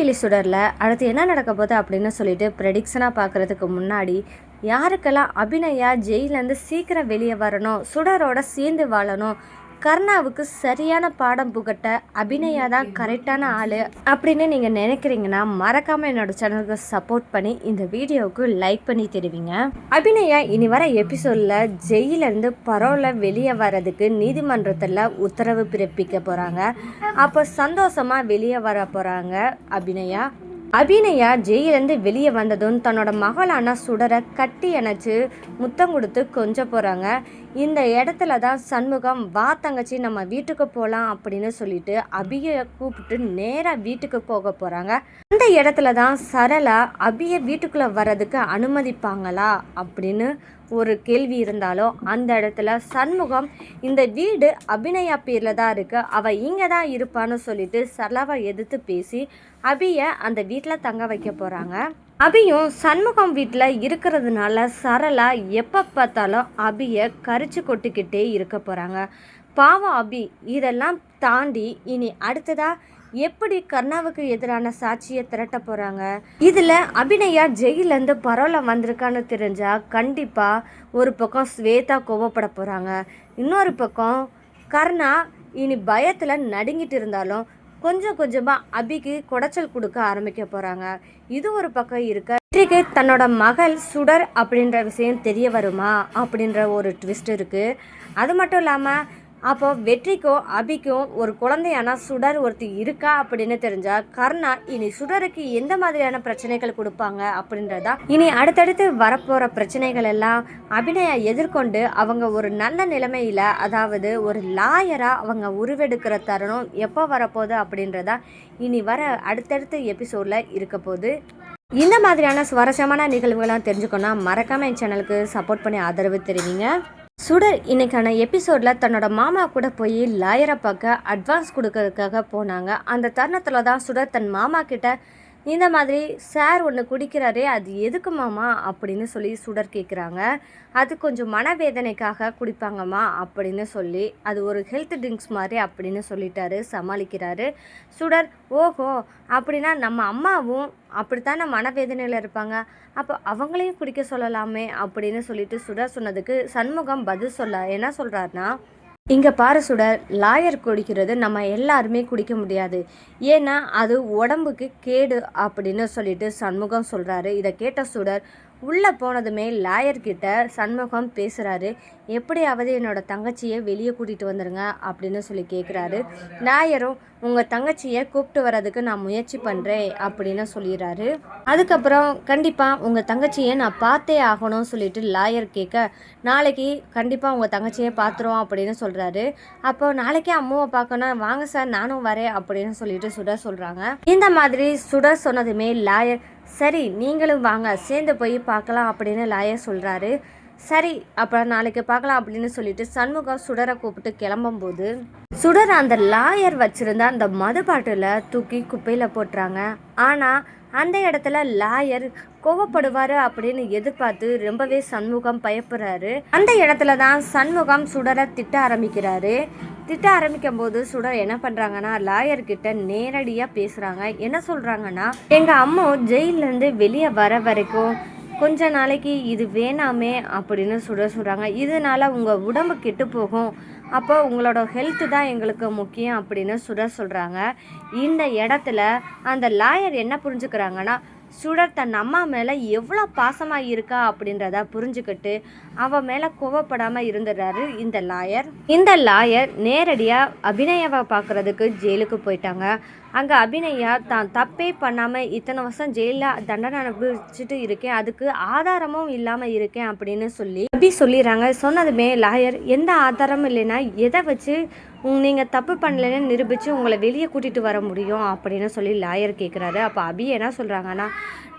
Milli சுடரில் அடுத்து என்ன நடக்க போகுது அப்படின்னு சொல்லிட்டு ப்ரெடிக்ஷனாக பார்க்குறதுக்கு முன்னாடி யாருக்கெல்லாம் அபிநயா ஜெயிலேருந்து சீக்கிரம் வெளியே வரணும், சுடரோட சேர்ந்து வாழணும், கர்ணாவுக்கு சரியான பாடம் புகட்ட அபிநயா தான் கரெக்டான ஆள் அப்படின்னு நீங்கள் நினைக்கிறீங்கன்னா மறக்காமல் என்னோட சேனலுக்கு சப்போர்ட் பண்ணி இந்த வீடியோவுக்கு லைக் பண்ணி தெரிவிங்க. அபிநயா இனி வர எபிசோடில் ஜெயிலேருந்து பரோலில் வெளியே வர்றதுக்கு நீதிமன்றத்தில் உத்தரவு பிறப்பிக்க போகிறாங்க. அப்போ சந்தோஷமாக வெளியே வர போகிறாங்க அபிநயா ஜெயிலேருந்து வெளியே வந்ததும் தன்னோட மகளான சுடரை கட்டி அணைச்சு முத்தம் கொடுத்து கொஞ்ச போகிறாங்க. இந்த இடத்துல தான் சண்முகம் வா தங்கச்சி நம்ம வீட்டுக்கு போகலாம் அப்படின்னு சொல்லிட்டு அபியை கூப்பிட்டு நேராக வீட்டுக்கு போக போகிறாங்க. அந்த இடத்துல தான் சரளா அபியை வீட்டுக்குள்ளே வர்றதுக்கு அனுமதிப்பாங்களா அப்படின்னு ஒரு கேள்வி இருந்தாலும் அந்த இடத்துல சண்முகம் இந்த வீடு அபிநயா பேரில் தான் இருக்குது, அவள் இங்கே தான் இருப்பான்னு சொல்லிட்டு சரளாவை எதிர்த்து பேசி அபியை அந்த வீட்டில் தங்க வைக்க போகிறாங்க. அபியும் சண்முகம் வீட்டில் இருக்கிறதுனால சரளா எப்போ பார்த்தாலும் அபியை கரிச்சு கொட்டிக்கிட்டே இருக்க போகிறாங்க. பாவம் அபி இதெல்லாம் தாண்டி இனி அடுத்ததா எப்படி கர்ணாவுக்கு எதிரான சாட்சியை திரட்ட போகிறாங்க. இதில் அபிநயா ஜெயிலேருந்து பரவாயில்ல வந்திருக்கான்னு தெரிஞ்சால் கண்டிப்பாக ஒரு பக்கம் ஸ்வேதா கோவப்பட போகிறாங்க, இன்னொரு பக்கம் கர்ணா இனி பயத்தில் நடுங்கிட்டு இருந்தாலும் கொஞ்சம் கொஞ்சமாக அபிக்கு குடைச்சல் கொடுக்க ஆரம்பிக்க போகிறாங்க. இது ஒரு பக்கம் இருக்க வெற்றிக்கு தன்னோட மகள் சுடர் அப்படின்ற விஷயம் தெரிய வருமா அப்படின்ற ஒரு ட்விஸ்ட் இருக்குது. அது மட்டும் இல்லாமல் அப்போ வெற்றிக்கும் அபிக்கும் ஒரு குழந்தையான சுடர் ஒருத்தி இருக்கா அப்படின்னு தெரிஞ்சா கர்ணா இனி சுடருக்கு எந்த மாதிரியான பிரச்சனைகள் கொடுப்பாங்க அப்படின்றதா இனி அடுத்தடுத்து வரப்போற பிரச்சனைகள் எல்லாம் அபிநயா எதிர்கொண்டு அவங்க ஒரு நல்ல நிலைமையில, அதாவது ஒரு லாயரா அவங்க உருவெடுக்கிற தருணம் எப்போ வரப்போகுது அப்படின்றதா இனி வர அடுத்தடுத்த எபிசோட்ல இருக்க போகுது. இந்த மாதிரியான சுவாரஸ்யமான நிகழ்வுகள்லாம் தெரிஞ்சுக்கணும் மறக்காம என் சேனலுக்கு சப்போர்ட் பண்ணி ஆதரவு தெரிவிங்க. சுடர் இன்னைக்கான எபிசோடில் தன்னோட மாமா கூட போய் லாயரை பார்க்க அட்வான்ஸ் கொடுக்கறதுக்காக போனாங்க. அந்த தருணத்தில் தான் சுடர் தன் மாமா கிட்ட இந்த மாதிரி சார் ஒன்று குடிக்கிறாரே அது எதுக்கு மாமா அப்படின்னு சொல்லி சுடர் கேட்குறாங்க. அது கொஞ்சம் மனவேதனைக்காக குடிப்பாங்கம்மா அப்படின்னு சொல்லி அது ஒரு ஹெல்த் ட்ரிங்க்ஸ் மாதிரி அப்படின்னு சொல்லிட்டாரு, சமாளிக்கிறாரு சுடர். ஓஹோ, அப்படின்னா நம்ம அம்மாவும் அப்படித்தானே மனவேதனையில் இருப்பாங்க, அப்போ அவங்களையும் குடிக்க சொல்லலாமே அப்படின்னு சொல்லிட்டு சுடர் சொன்னதுக்கு சண்முகம் பதில் சொல்ல என்ன சொல்கிறாருன்னா, இங்கே பாரு சுடர், லாயர் குடிக்கிறது நம்ம எல்லாருமே குடிக்க முடியாது, ஏன்னா அது உடம்புக்கு கேடு அப்படின்னு சொல்லிட்டு சண்முகம் சொல்கிறாரு. இதை கேட்ட சுடர் உள்ளே போனதுமே லாயர்கிட்ட சண்முகம் பேசுகிறாரு. எப்படியாவது என்னோட தங்கச்சியை வெளியே கூட்டிகிட்டு வந்துடுங்க அப்படின்னு சொல்லி கேட்குறாரு. லாயரும் உங்கள் தங்கச்சியை கூப்பிட்டு வர்றதுக்கு நான் முயற்சி பண்ணுறேன் அப்படின்னு சொல்லிடுறாரு. அதுக்கப்புறம் கண்டிப்பாக உங்கள் தங்கச்சியை நான் பார்த்தே ஆகணும்னு சொல்லிட்டு லாயர் கேட்க, நாளைக்கு கண்டிப்பாக உங்கள் தங்கச்சியை பார்த்துருவோம் அப்படின்னு சொல்கிறாரு. அப்போ நாளைக்கே அம்மாவை பார்க்கணும், வாங்க சார் நானும் வரேன் அப்படின்னு சொல்லிட்டு சுடர் சொல்கிறாங்க. இந்த மாதிரி சுடர் சொன்னதுமே லாயர் சரி நீங்களும் வாங்க சேர்ந்து போய் பார்க்கலாம் அப்படின்னு லாயர் சொல்கிறாரு. சரி அப்புறம் நாளைக்கு பார்க்கலாம் அப்படின்னு சொல்லிட்டு சண்முகம் சுடரை கூப்பிட்டு கிளம்பும்போது சுடர் அந்த லாயர் வச்சுருந்த அந்த மது பாட்டில தூக்கி குப்பையில் போட்டுறாங்க. ஆனால் அந்த இடத்துல லாயர் கோவப்படுவார் அப்படின்னு எதிர்பார்த்து ரொம்பவே சண்முகம் பயப்படுறாரு. அந்த இடத்துல தான் சண்முகம் சுடரை திட்ட ஆரம்பிக்கும் போது சுடர் என்ன பண்ணுறாங்கன்னா லாயர்கிட்ட நேரடியாக பேசுகிறாங்க. என்ன சொல்கிறாங்கன்னா, எங்கள் அம்மா ஜெயிலேருந்து வெளியே வர வரைக்கும் கொஞ்ச நாளைக்கு இது வேணாமே அப்படின்னு சொல்கிறாங்க. இதனால உங்கள் உடம்பு கெட்டு போகும், அப்போ உங்களோட ஹெல்த்து தான் எங்களுக்கு முக்கியம் அப்படின்னு சுடர் சொல்கிறாங்க. இந்த இடத்துல அந்த லாயர் என்ன புரிஞ்சுக்கிறாங்கன்னா, சுடர் தன் அம்மா மேலே எவ்வளோ பாசமாக இருக்கா அப்படின்றத புரிஞ்சுக்கிட்டு அவன் மேலே கோவப்படாமல் இருந்துடுறாரு இந்த லாயர் நேரடியாக அபிநயாவை பார்க்குறதுக்கு ஜெயிலுக்கு போயிட்டாங்க. அங்கே அபிநயா தான் தப்பே பண்ணாமல் இத்தனை வருஷம் ஜெயிலில் தண்டனை அனுபவிச்சுட்டு இருக்கேன், அதுக்கு ஆதாரமும் இல்லாமல் இருக்கேன் அப்படின்னு சொல்லி சொல்லிடுறாங்க. சொன்னதுமே லாயர் எந்த ஆதாரமும் இல்லைன்னா எதை வச்சு நீங்கள் தப்பு பண்ணலன்னு நிரூபித்து உங்களை வெளியே கூட்டிகிட்டு வர முடியும் அப்படின்னு சொல்லி லாயர் கேட்குறாரு. அப்போ அபி என்ன சொல்கிறாங்கன்னா,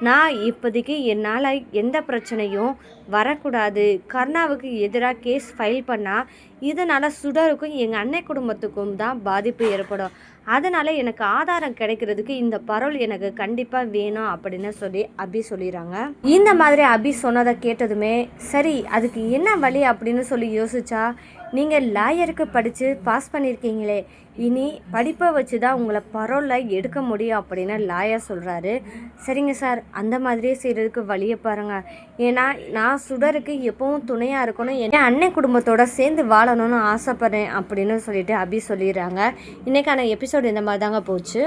நான் இப்போதைக்கு என்னால் எந்த பிரச்சனையும் வரக்கூடாது, கர்ணாவுக்கு எதிராக கேஸ் ஃபைல் பண்ணால் இதனால் சுடருக்கும் எங்கள் அன்னை குடும்பத்துக்கும் தான் பாதிப்பு ஏற்படும், அதனால் எனக்கு ஆதாரம் கிடைக்கிறதுக்கு இந்த பரோல் எனக்கு கண்டிப்பாக வேணும் அப்படின்னு சொல்லி அபி சொல்லிடுறாங்க. இந்த மாதிரி அபி சொன்னதை கேட்டதுமே சரி அதுக்கு என்ன வழி அப்படின்னு சொல்லி யோசிச்சா, நீங்கள் லாயருக்கு படித்து பாஸ் பண்ணியிருக்கீங்களே, இனி படிப்பை வச்சு தான் உங்களை பரோலில் எடுக்க முடியும் அப்படின்னு லாயர் சொல்கிறாரு. சரிங்க சார், அந்த மாதிரியே செய்கிறதுக்கு வழியை பாருங்கள். ஏன்னா நான் சுடருக்கு எப்பவும் துணையாக இருக்கணும், என் அண்ணன் குடும்பத்தோட சேர்ந்து வாழணும்னு ஆசைப்பட்றேன் அப்படின்னு சொல்லிட்டு அபி சொல்லிடுறாங்க. இன்றைக்கான எபிசோடு இந்த மாதிரி தாங்க போச்சு.